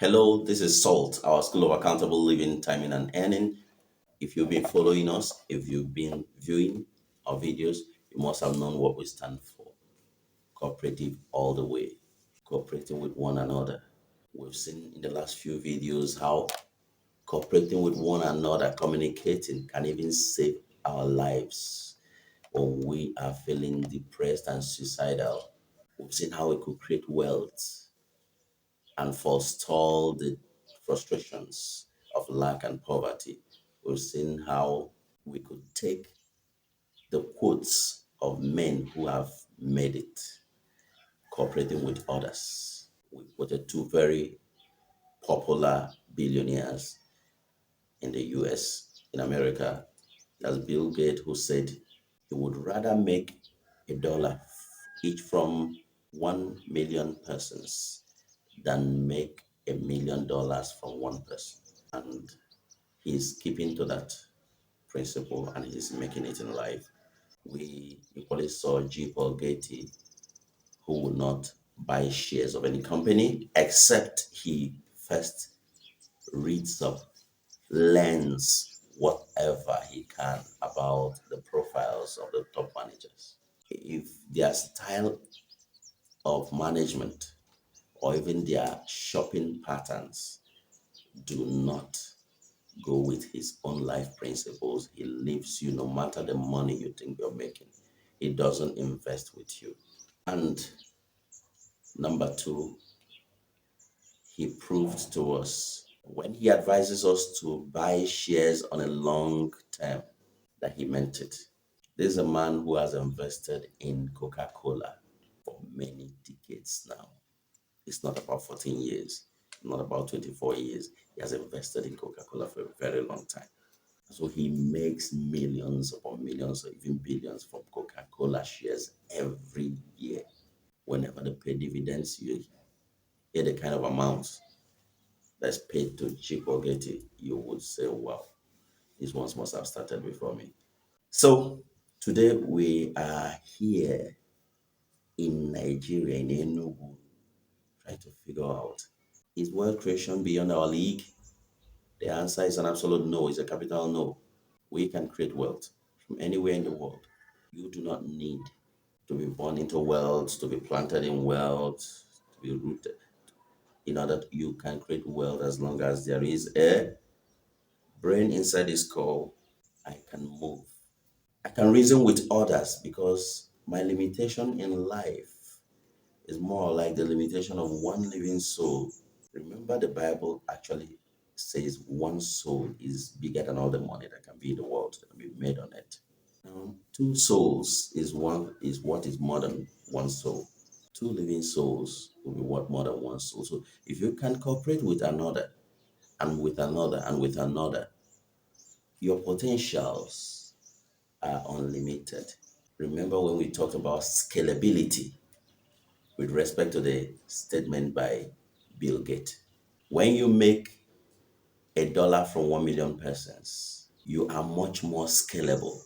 Hello, this is SALT, our School of Accountable Living, Timing and Earning. If you've been following us, if you've been viewing our videos, you must have known what we stand for. Cooperative all the way, cooperating with one another. We've seen in the last few videos how cooperating with one another, communicating can even save our lives when we are feeling depressed and suicidal. We've seen how it could create wealth and forestall the frustrations of lack and poverty. We've seen how we could take the quotes of men who have made it, cooperating with others. We quoted two very popular billionaires in the US, in America. That's Bill Gates, who said he would rather make $1 each from 1 million persons than make $1 million from one person. And he's keeping to that principle and he's making it in life. We equally saw G. Paul Getty, who would not buy shares of any company except he first reads up, learns whatever he can about the profiles of the top managers. If their style of management or even their shopping patterns do not go with his own life principles, he leaves you no matter the money you think you're making. He doesn't invest with you. And number two, he proved to us when he advises us to buy shares on a long term that he meant it. This is a man who has invested in Coca-Cola for many decades now. It's not about 14 years, not about 24 years. He has invested in Coca-Cola for a very long time. So he makes millions upon millions or even billions from Coca-Cola shares every year. Whenever they pay dividends, you hear the kind of amounts that's paid to Chip or Getty, you would say, wow, these ones must have started before me. So today we are here in Nigeria, in Enugu, trying to figure out, is wealth creation beyond our league? The answer is an absolute no, it's a capital no. We can create wealth from anywhere in the world. You do not need to be born into wealth, to be planted in wealth, to be rooted. In order you can create wealth as long as there is a brain inside this skull. I can move. I can reason with others because my limitation in life is more like the limitation of one living soul. Remember, the Bible actually says one soul is bigger than all the money that can be in the world, that can be made on it. Two souls is what is more than one soul. Two living souls will be what more than one soul. So if you can cooperate with another and with another and with another, your potentials are unlimited. Remember when we talked about scalability with respect to the statement by Bill Gates. When you make $1 from 1 million persons, you are much more scalable.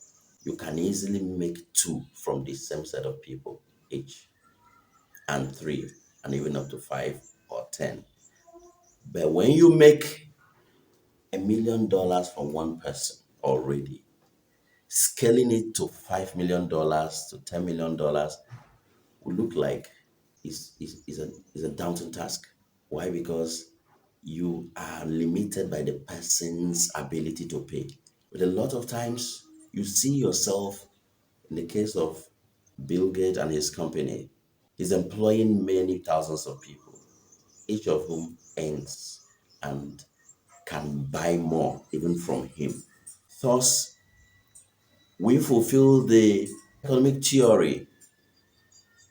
You can easily make two from the same set of people each, and three, and even up to five or 10. But when you make $1 million from one person already, scaling it to $5 million to $10 million will look like is a daunting task. Why? Because you are limited by the person's ability to pay. But a lot of times you see yourself in the case of Bill Gates and his company, he's employing many thousands of people, each of whom earns and can buy more even from him. Thus, we fulfill the economic theory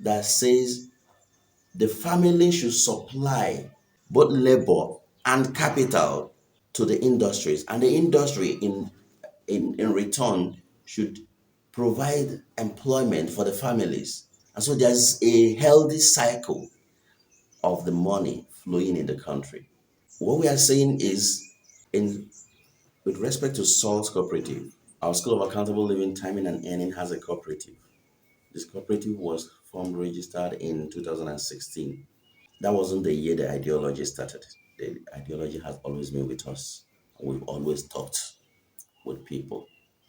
that says the family should supply both labor and capital to the industries, and the industry in return should provide employment for the families. And so there's a healthy cycle of the money flowing in the country. What we are saying is, in with respect to SALT Cooperative, our School of Accountable Living, Timing and Earning has a cooperative. This cooperative was formed, registered in 2016. That wasn't the year the ideology started. The ideology has always been with us. We've always talked with people.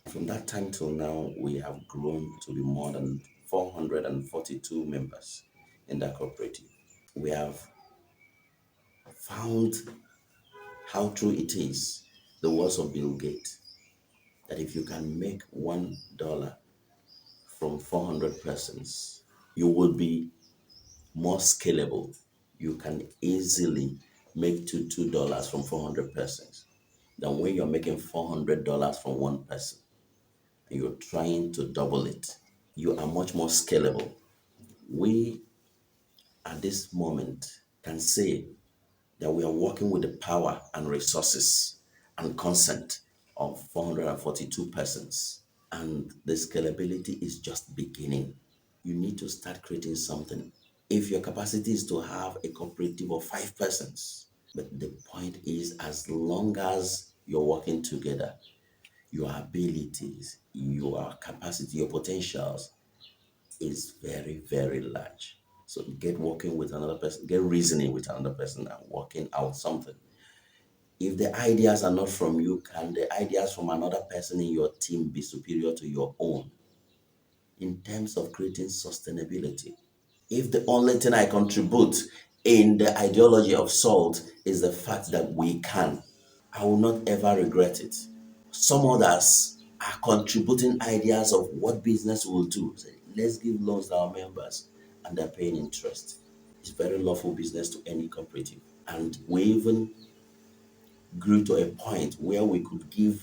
From that time till now, we have grown to be more than 442 members in that cooperative. We have found how true it is, the words of Bill Gates, that if you can make $1 from 400 persons, you will be more scalable. You can easily make $2 from 400 persons than when you're making $400 from one person and you're trying to double it. You are much more scalable. We at this moment can say that we are working with the power and resources and consent of 442 persons. And the scalability is just beginning. You need to start creating something. If your capacity is to have a cooperative of 5 persons, but the point is, as long as you're working together, your abilities, your capacity, your potentials is very, very large. So get working with another person, get reasoning with another person and working out something. If the ideas are not from you, can the ideas from another person in your team be superior to your own in terms of creating sustainability? If the only thing I contribute in the ideology of salt is the fact that we can, I will not ever regret it. Some others are contributing ideas of what business will do. Say, let's give loans to our members and they're paying interest. It's very lawful business to any cooperative. And we even grew to a point where we could give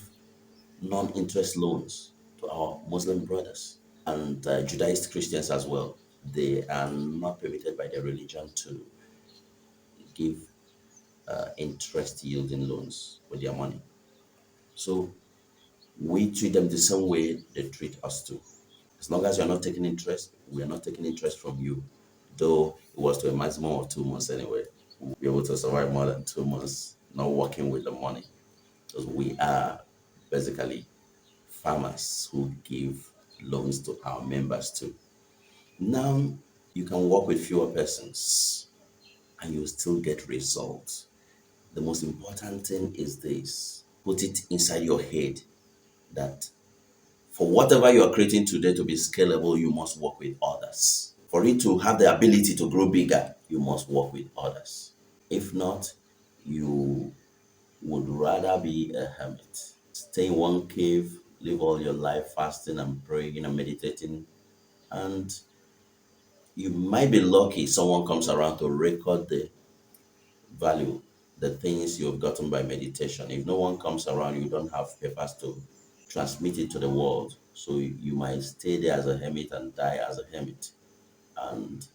non-interest loans to our Muslim brothers and Judaist Christians as well. They are not permitted by their religion to give interest yielding loans with their money. So we treat them the same way they treat us too. As long as you're not taking interest, we are not taking interest from you. Though it was to a maximum of 2 months anyway. We'll be able to survive more than 2 months not working with the money. Because we are basically farmers who give loans to our members too. Now you can work with fewer persons and you still get results. The most important thing is this: put it inside your head that for whatever you are creating today to be scalable, you must work with others. For it to have the ability to grow bigger, you must work with others. If not, you would rather be a hermit. Stay in one cave, live all your life fasting and praying and meditating, and you might be lucky someone comes around to record the value, the things you've gotten by meditation. If no one comes around, you don't have papers to transmit it to the world. So you might stay there as a hermit and die as a hermit. And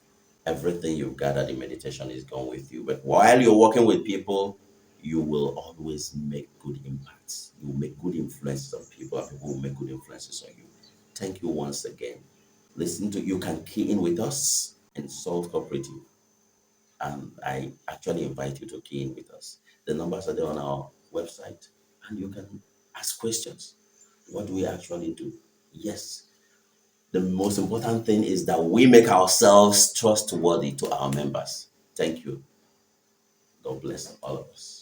everything you've gathered in meditation is gone with you. But while you're working with people, you will always make good impacts. You will make good influences on people, and people will make good influences on you. Thank you once again. Listen to you can key in with us in Salt Cooperative. And I actually invite you to key in with us. The numbers are there on our website, and you can ask questions. What do we actually do? Yes, the most important thing is that we make ourselves trustworthy to our members. Thank you. God bless all of us.